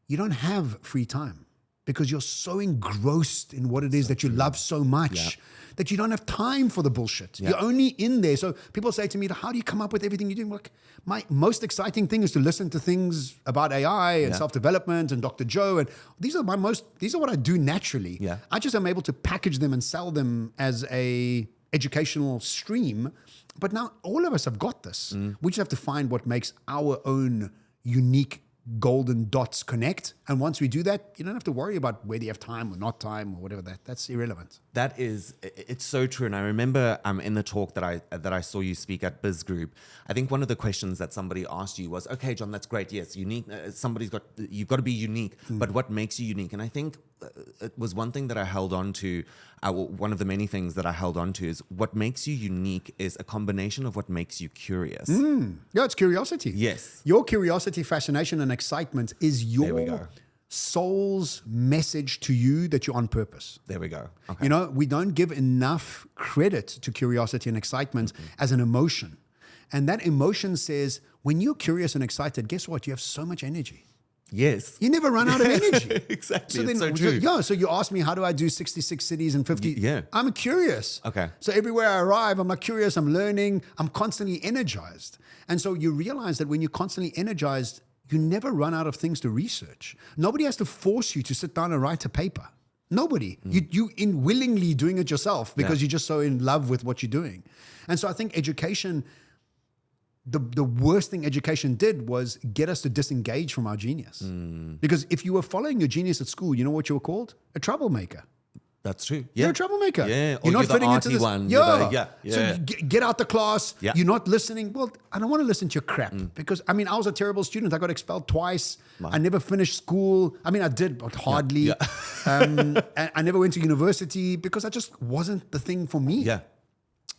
you don't have free time because you're so engrossed in what it is that you love so much that you don't have time for the bullshit. You're only in there. So people say to me, how do you come up with everything you're doing? Like, my most exciting thing is to listen to things about AI and self-development and Dr. Joe. And these are what I do naturally. Yeah. I just am able to package them and sell them as a educational stream. But now all of us have got this. We just have to find what makes our own unique golden dots connect. And once we do that, you don't have to worry about whether you have time or not time or whatever. That's irrelevant. It's so true. And I remember in the talk that I saw you speak at Biz Group, I think one of the questions that somebody asked you was, okay, John, that's great. Yes, unique. You've got to be unique, but what makes you unique? And I think it was one thing that I held on to. One of the many things that I held on to is what makes you unique is a combination of what makes you curious. Yeah, it's curiosity. Yes. Your curiosity, fascination, and excitement is There we go. your soul's message to you that you're on purpose. There we go. Okay. You know, we don't give enough credit to curiosity and excitement as an emotion. And that emotion says, when you're curious and excited, guess what? You have so much energy. Yes. You never run out of energy. Exactly. So It's so true. So you ask me, how do I do 66 cities in 50? Yeah. I'm curious. Okay. So everywhere I arrive, I'm like curious, I'm learning, I'm constantly energized. And so you realize that when you're constantly energized, you never run out of things to research. Nobody has to force you to sit down and write a paper. Nobody. You willingly doing it yourself because you're just so in love with what you're doing. And so I think education, the worst thing education did was get us to disengage from our genius. Because if you were following your genius at school, you know what you were called? A troublemaker. That's true. You're a troublemaker. Yeah. You're not the fitting into arty this. one. Yeah. Yeah. So you get out the class. Yeah. You're not listening. Well, I don't want to listen to your crap because, I mean, I was a terrible student. I got expelled twice. I never finished school. I mean, I did, but hardly. Yeah. And I never went to university because I just wasn't the thing for me. Yeah.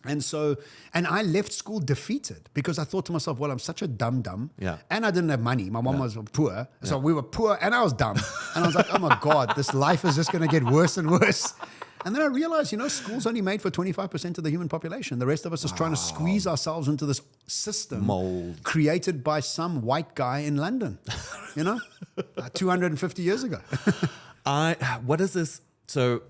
And I left school defeated because I thought to myself, well, I'm such a dumb. Yeah. And I didn't have money. My mom was poor. So we were poor and I was dumb. And I was like, oh my God, this life is just going to get worse and worse. And then I realized, school's only made for 25% of the human population. The rest of us is trying to squeeze ourselves into this system Mold. created by some white guy in London, 250 years ago. What is this? So,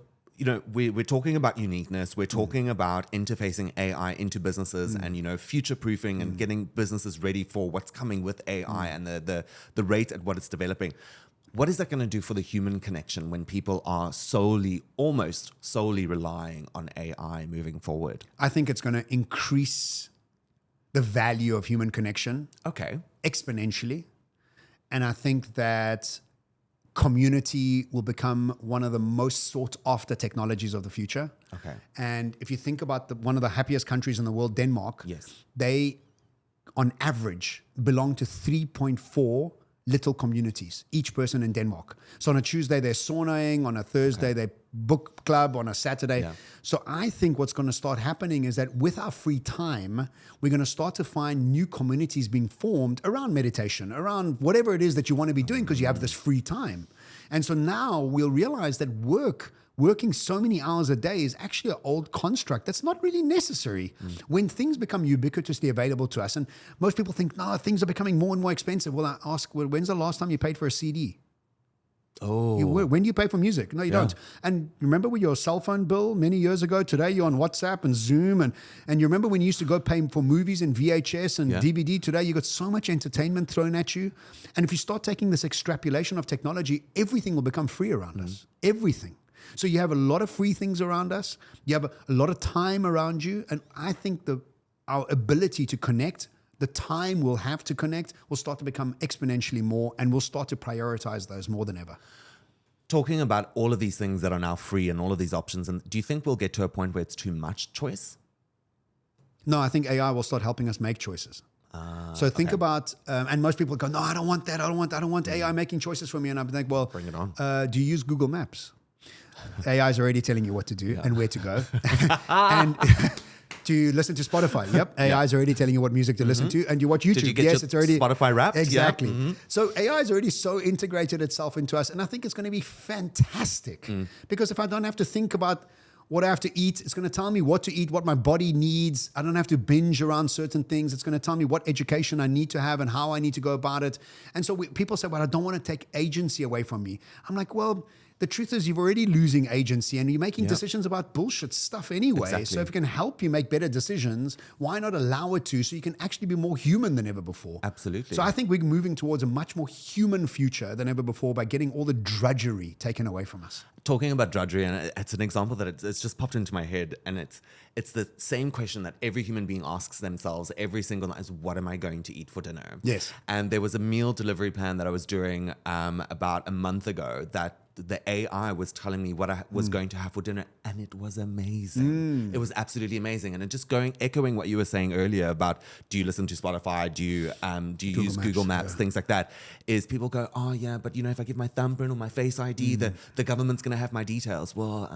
we're talking about uniqueness. We're talking about interfacing AI into businesses and, future-proofing and getting businesses ready for what's coming with AI and the rate at what it's developing. What is that going to do for the human connection when people are almost solely relying on AI moving forward? I think it's going to increase the value of human connection. Okay. Exponentially. And I think that community will become one of the most sought after technologies of the future. Okay. And if you think about one of the happiest countries in the world, Denmark, Yes. they on average belong to 3.4 little communities, each person in Denmark. So on a Tuesday, they're saunaing. On a Thursday, they book club. On a Saturday. Yeah. So I think what's going to start happening is that with our free time, we're going to start to find new communities being formed around meditation, around whatever it is that you want to be doing because you have this free time. And so now we'll realize that working so many hours a day is actually an old construct that's not really necessary. When things become ubiquitously available to us, and most people think, no, things are becoming more and more expensive. Well, I ask, when's the last time you paid for a CD? When do you pay for music? No, you don't. And remember with your cell phone bill many years ago? Today you're on WhatsApp and Zoom. And you remember when you used to go pay for movies and VHS and DVD? Today you got so much entertainment thrown at you. And if you start taking this extrapolation of technology, everything will become free around us. Everything. So you have a lot of free things around us. You have a lot of time around you. And I think our ability to connect, the time we'll have to connect, will start to become exponentially more, and we'll start to prioritize those more than ever. Talking about all of these things that are now free and all of these options, and do you think we'll get to a point where it's too much choice? No, I think AI will start helping us make choices. So think about, and most people go, no, I don't want that. I don't want AI making choices for me. And I'm like, well, bring it on. Do you use Google Maps? AI is already telling you what to do and where to go. And do you listen to Spotify? Yep. AI is already telling you what music to listen to. And you watch YouTube. Did you get it's already Spotify Wrapped? Exactly. Yeah. So AI is already so integrated itself into us. And I think it's going to be fantastic because if I don't have to think about what I have to eat, it's going to tell me what to eat, what my body needs. I don't have to binge around certain things. It's going to tell me what education I need to have and how I need to go about it. And so people say, well, I don't want to take agency away from me. I'm like, well, the truth is you're already losing agency and you're making decisions about bullshit stuff anyway. Exactly. So if it can help you make better decisions, why not allow it to, so you can actually be more human than ever before? Absolutely. So I think we're moving towards a much more human future than ever before by getting all the drudgery taken away from us. Talking about drudgery, and it's an example that it's just popped into my head, and it's the same question that every human being asks themselves every single night: is what am I going to eat for dinner? Yes. And there was a meal delivery plan that I was doing about a month ago that the AI was telling me what I was going to have for dinner, and it was amazing. It was absolutely amazing. And it just echoing what you were saying earlier about, do you listen to Spotify? Do you use Google Maps? Things like that. Is people go, oh yeah, but if I give my thumbprint or my Face ID, the government's going to have my details. Well,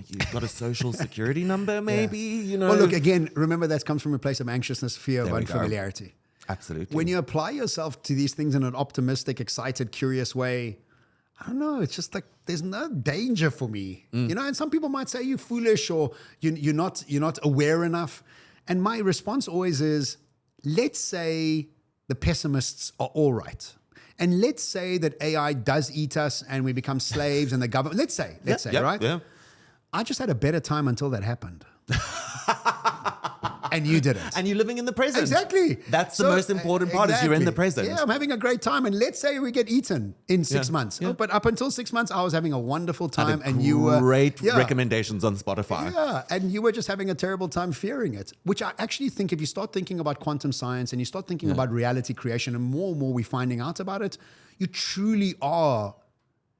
you've got a social security number, maybe. Well, look, again, remember that comes from a place of anxiousness, fear, of unfamiliarity. Absolutely. When you apply yourself to these things in an optimistic, excited, curious way, I don't know. It's just like there's no danger for me, And some people might say you're foolish or you're not aware enough. And my response always is, let's say the pessimists are all right, and let's say that AI does eat us and we become slaves and the government. Let's say, right? Yeah. I just had a better time until that happened. And you didn't. And you're living in the present. Exactly. That's the most important part, is you're in the present. Yeah, I'm having a great time. And let's say we get eaten in 6 months. Yeah. Oh, but up until 6 months, I was having a wonderful time. And you were great recommendations on Spotify. Yeah, and you were just having a terrible time fearing it, which I actually think if you start thinking about quantum science and you start thinking about reality creation, and more we're finding out about it, you truly are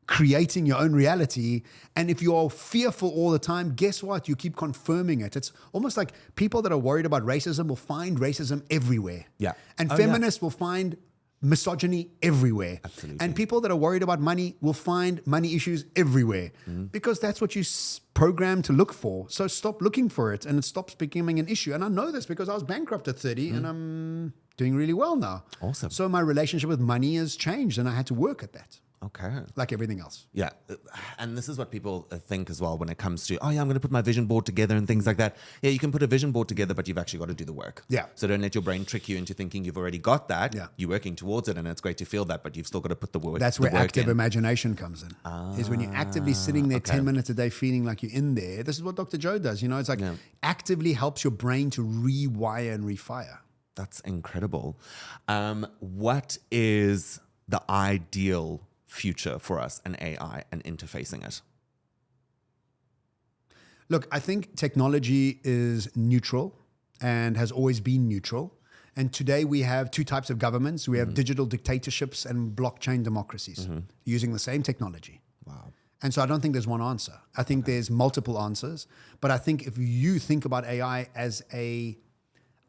creating your own reality. And if you're fearful all the time, guess what? You keep confirming it. It's almost like people that are worried about racism will find racism everywhere. Yeah. And feminists will find misogyny everywhere. Absolutely. And people that are worried about money will find money issues everywhere because that's what you programmed to look for. So stop looking for it and it stops becoming an issue. And I know this because I was bankrupt at 30 and I'm doing really well now. Awesome. So my relationship with money has changed and I had to work at that. Okay. Like everything else. Yeah. And this is what people think as well when it comes to, oh yeah, I'm going to put my vision board together and things like that. Yeah, you can put a vision board together, but you've actually got to do the work. Yeah. So don't let your brain trick you into thinking you've already got that. Yeah. You're working towards it and it's great to feel that, but you've still got to put the work. That's where active in. imagination comes in. Is when you're actively sitting there 10 minutes a day feeling like you're in there. This is what Dr. Joe does. It's like actively helps your brain to rewire and refire. That's incredible. What is the ideal future for us and AI and interfacing it? Look, I think technology is neutral and has always been neutral. And today we have two types of governments. We have digital dictatorships and blockchain democracies using the same technology. Wow. And so I don't think there's one answer. I think there's multiple answers. But I think if you think about AI as a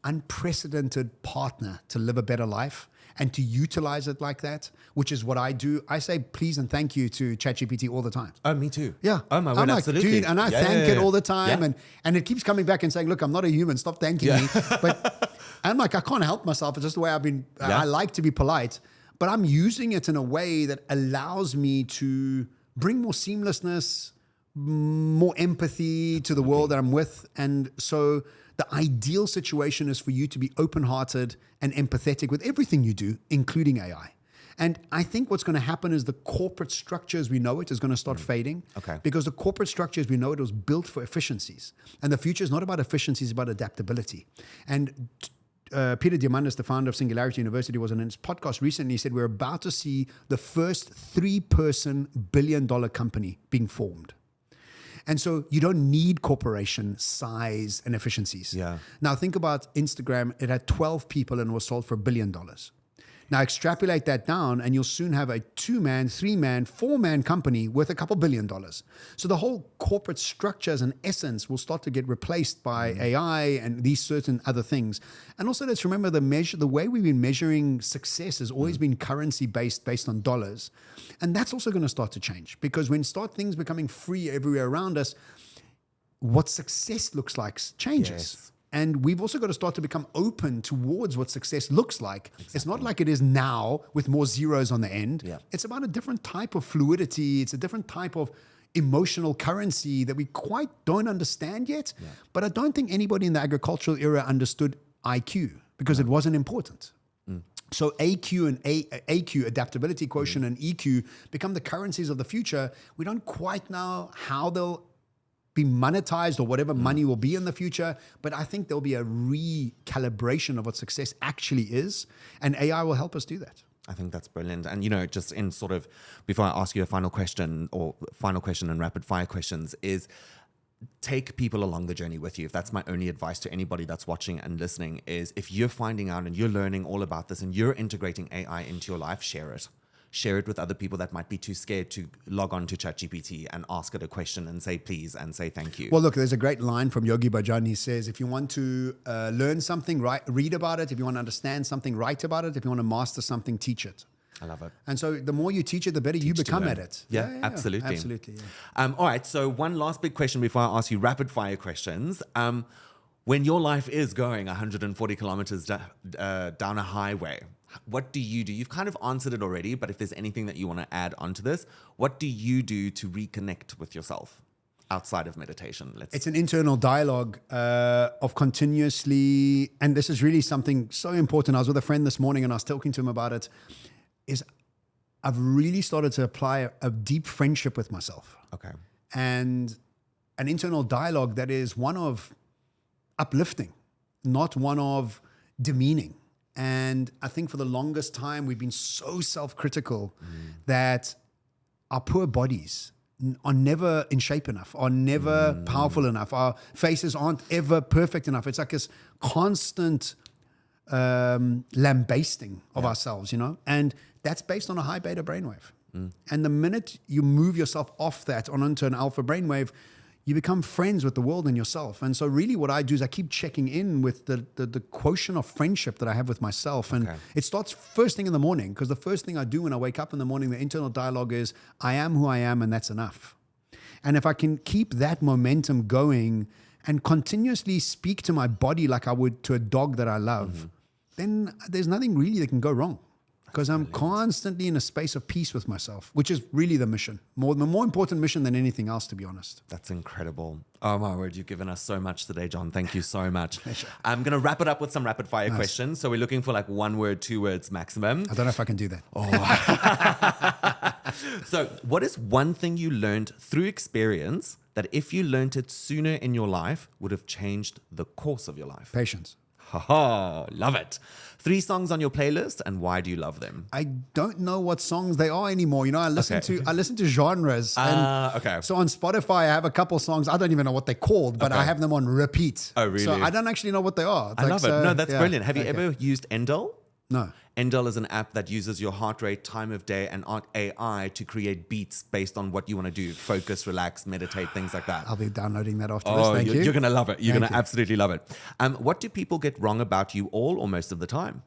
unprecedented partner to live a better life and to utilize it like that, which is what I do. I say please and thank you to ChatGPT all the time. Oh, me too. Yeah. Oh my word, I'm like, absolutely. dude, and I thank it all the time. Yeah. And it keeps coming back and saying, look, I'm not a human. Stop thanking me. But I'm like, I can't help myself. It's just the way I've been. I like to be polite. But I'm using it in a way that allows me to bring more seamlessness, more empathy to the world that I'm with. And so the ideal situation is for you to be open-hearted and empathetic with everything you do, including AI. And I think what's going to happen is the corporate structure as we know it is going to start fading. Okay. Because the corporate structure as we know it was built for efficiencies. And the future is not about efficiency, it's about adaptability. And Peter Diamandis, the founder of Singularity University, was on his podcast recently. He said, we're about to see the first 3-person billion-dollar company being formed. And so you don't need corporation size and efficiencies. Yeah. Now think about Instagram. It had 12 people and was sold for $1 billion. Now extrapolate that down and you'll soon have a 2-man, 3-man, 4-man company worth a couple $1 billion. So the whole corporate structures and essence will start to get replaced by AI and these certain other things. And also let's remember the way we've been measuring success has always been currency based on dollars. And that's also going to start to change, because when things becoming free everywhere around us, what success looks like changes. Yes. And we've also got to start to become open towards what success looks like. Exactly. It's not like it is now with more zeros on the end. Yeah. It's about a different type of fluidity. It's a different type of emotional currency that we quite don't understand yet. Yeah. But I don't think anybody in the agricultural era understood IQ because it wasn't important. So AQ and AQ, adaptability quotient, and EQ become the currencies of the future. We don't quite know how they'll be monetized or whatever money will be in the future. But I think there'll be a recalibration of what success actually is. And AI will help us do that. I think that's brilliant. And, just in sort of, before I ask you a final question and rapid fire questions, is take people along the journey with you. If that's my only advice to anybody that's watching and listening, is if you're finding out and you're learning all about this and you're integrating AI into your life, share it. Share it with other people that might be too scared to log on to ChatGPT and ask it a question and say please and say thank you. Well, look, there's a great line from Yogi Bhajan. He says, if you want to learn something, read about it. If you want to understand something, write about it. If you want to master something, teach it. I love it. And so the more you teach it, the better you become at it. Yeah, absolutely. Absolutely. Yeah. All right. So one last big question before I ask you rapid fire questions. When your life is going 140 kilometers down a highway, what do you do? You've kind of answered it already, but if there's anything that you want to add onto this, what do you do to reconnect with yourself outside of meditation? It's an internal dialogue of continuously, and this is really something so important. I was with a friend this morning and I was talking to him about it, is I've really started to apply a deep friendship with myself. Okay. And an internal dialogue that is one of uplifting, not one of demeaning. And I think for the longest time, we've been so self-critical that our poor bodies are never in shape enough, are never powerful enough. Our faces aren't ever perfect enough. It's like this constant lambasting of ourselves, and that's based on a high beta brainwave. And the minute you move yourself off that onto an alpha brainwave, you become friends with the world and yourself. And so really what I do is I keep checking in with the quotient of friendship that I have with myself. And it starts first thing in the morning, because the first thing I do when I wake up in the morning, the internal dialogue is, I am who I am, and that's enough. And if I can keep that momentum going and continuously speak to my body like I would to a dog that I love, then there's nothing really that can go wrong. Because I'm constantly in a space of peace with myself, which is really the mission. The more important mission than anything else, to be honest. That's incredible. Oh my word, you've given us so much today, John. Thank you so much. I'm going to wrap it up with some rapid fire questions. So we're looking for like 1 word, 2 words maximum. I don't know if I can do that. So what is one thing you learned through experience that if you learned it sooner in your life would have changed the course of your life? Patience. Haha, love it. 3 songs on your playlist, and why do you love them? I don't know what songs they are anymore. I listen to genres. Okay. So on Spotify, I have a couple songs. I don't even know what they're called, but I have them on repeat. Oh, really? So I don't actually know what they are. I love it. No, that's brilliant. Have you ever used Endel? No. Endel is an app that uses your heart rate, time of day, and AI to create beats based on what you want to do. Focus, relax, meditate, things like that. I'll be downloading that afterwards. Thank you. You're going to love it. You're going to absolutely love it. What do people get wrong about you all or most of the time?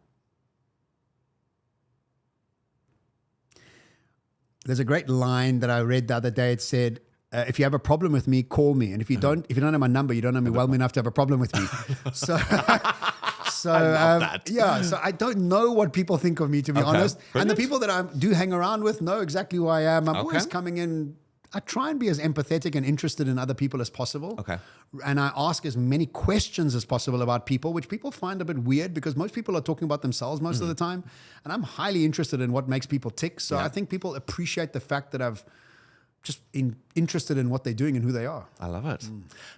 There's a great line that I read the other day. It said, if you have a problem with me, call me. And if you don't have my number, you don't know me well enough to have a problem with me. So I love that. Yeah, so I don't know what people think of me, to be honest. Brilliant. And the people that I do hang around with know exactly who I am. I'm always coming in I try and be as empathetic and interested in other people as possible. Okay. And I ask as many questions as possible about people, which people find a bit weird because most people are talking about themselves most of the time. And I'm highly interested in what makes people tick. So I think people appreciate the fact that I've just interested in what they're doing and who they are. I love it.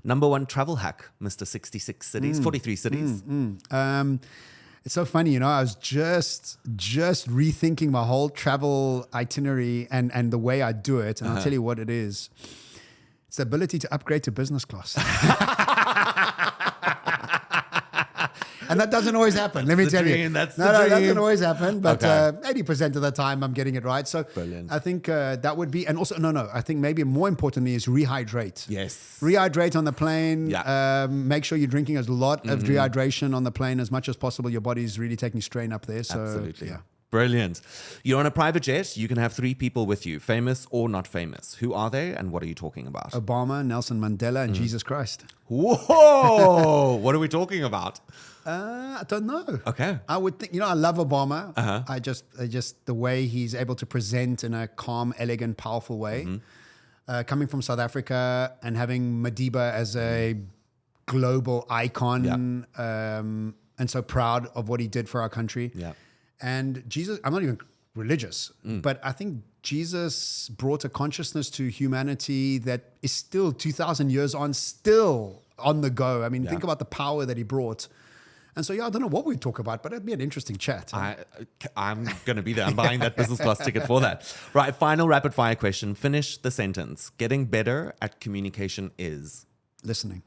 Number one travel hack, Mr. 66 cities, 43 cities. It's so funny, you know, I was just rethinking my whole travel itinerary and the way I do it. And I'll tell you what it is. It's the ability to upgrade to business class. And that doesn't always happen. Let me tell you. That's no, the that dream. doesn't always happen. But Okay. 80% of the time, I'm getting it right. So Brilliant. I think that would be, and also, I think maybe more importantly is rehydrate. Yes. Rehydrate on the plane. Yeah. Make sure you're drinking a lot of dehydration on the plane as much as possible. Your body's really taking strain up there. So, Absolutely. yeah. Brilliant. You're on a private jet. You can have 3 people with you, famous or not famous. Who are they and what are you talking about? Obama, Nelson Mandela, and Jesus Christ. Whoa! What are we talking about? I don't know. Okay. I would think, I love Obama. I just the way he's able to present in a calm, elegant, powerful way. Coming from South Africa and having Madiba as a global icon, and so proud of what he did for our country. Yeah. And Jesus, I'm not even religious, but I think Jesus brought a consciousness to humanity that is still 2,000 years on, still on the go. I mean, think about the power that he brought. And so, I don't know what we'd talk about, but it'd be an interesting chat. I'm going to be there. I'm buying that business class ticket for that. Right, final rapid fire question. Finish the sentence. Getting better at communication is? Listening.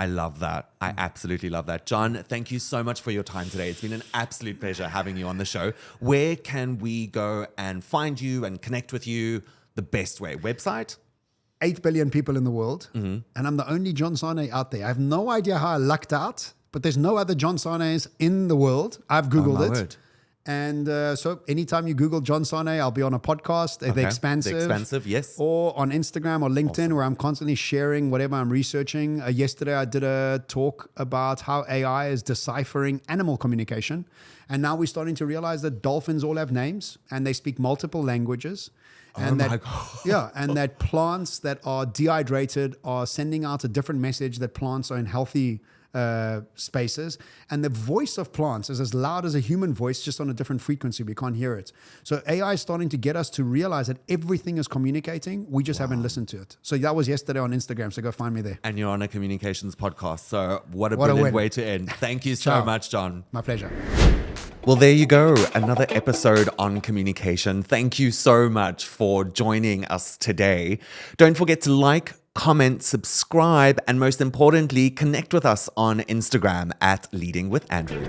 I love that. I absolutely love that. John, thank you so much for your time today. It's been an absolute pleasure having you on the show. Where can we go and find you and connect with you the best way? Website? 8 billion people in the world, and I'm the only John Sanei out there. I have no idea how I lucked out, but there's no other John Saneis in the world. I've Googled it. Word. And so anytime you Google John Sanei, I'll be on a podcast, The Expansive. The Expansive, yes. Or on Instagram or LinkedIn, where I'm constantly sharing whatever I'm researching. Yesterday, I did a talk about how AI is deciphering animal communication. And now we're starting to realize that dolphins all have names and they speak multiple languages. And my God. and that plants that are dehydrated are sending out a different message that plants are in healthy spaces. And the voice of plants is as loud as a human voice, just on a different frequency. We can't hear it. So AI is starting to get us to realize that everything is communicating. We just haven't listened to it. So that was yesterday on Instagram. So go find me there. And you're on a communications podcast. So what a brilliant way to end. Thank you so much, John. My pleasure. Well, there you go. Another episode on communication. Thank you so much for joining us today. Don't forget to like, comment, subscribe, and most importantly, connect with us on Instagram at Leading with Andrew.